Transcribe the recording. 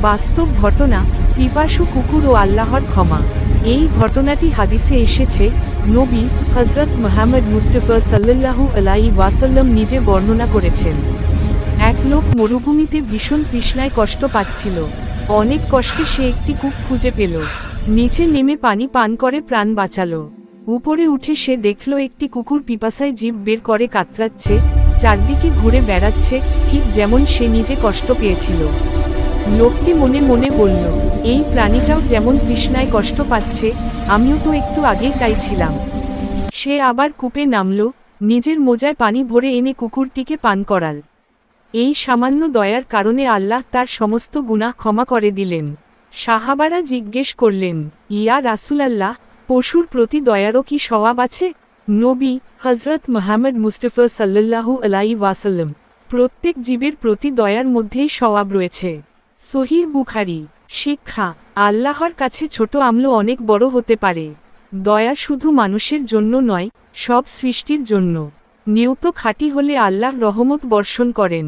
বাস্তব ঘটনা, পিপাসু কুকুর ও আল্লাহর ক্ষমা। এই ঘটনাটি হাদিসে এসেছে। নবী হযরত মুহাম্মদ মুস্তাফা সাল্লাল্লাহু আলাইহি ওয়াসাল্লাম নিজে বর্ণনা করেছেন, এক লোক মরুভূমিতে ভীষণ তৃষ্ণায় কষ্ট পাচ্ছিল। অনেক কষ্টে সে একটি কূপ খুঁজে পেল। নিচে নেমে পানি পান করে প্রাণ বাঁচালো। উপরে উঠে সে দেখল একটি কুকুর পিপাসায় জিভ বের করে কাতরাচ্ছে, চারদিকে ঘুরে বেড়াচ্ছে, ঠিক যেমন সে নিজে কষ্ট পেয়েছিল। লোকটি মনে মনে বলল, এই প্রাণীটাও যেমন তৃষ্ণায় কষ্ট পাচ্ছে, আমিও তো একটু আগেই তাই ছিলাম। সে আবার কূপে নামল, নিজের মোজায় পানি ভরে এনে কুকুরটিকে পান করাল। এই সামান্য দয়ার কারণে আল্লাহ তার সমস্ত গুনাহ ক্ষমা করে দিলেন। সাহাবারা জিজ্ঞেস করলেন, ইয়া রাসূলাল্লাহ, পশুর প্রতি দয়ারও কি সওয়াব আছে? নবী হযরত মুহাম্মদ মুস্তাফা সাল্লাল্লাহু আলাইহি ওয়াসাল্লাম, প্রত্যেক জীবের প্রতি দয়ার মধ্যেই সওয়াব রয়েছে। সহিহ বুখারী। শিক্ষা, আল্লাহর কাছে ছোট আমল অনেক বড় হতে পারে। দয়া শুধু মানুষের জন্য নয়, সব সৃষ্টির জন্য। নিয়ত খাঁটি হলে আল্লাহ রহমত বর্ষণ করেন।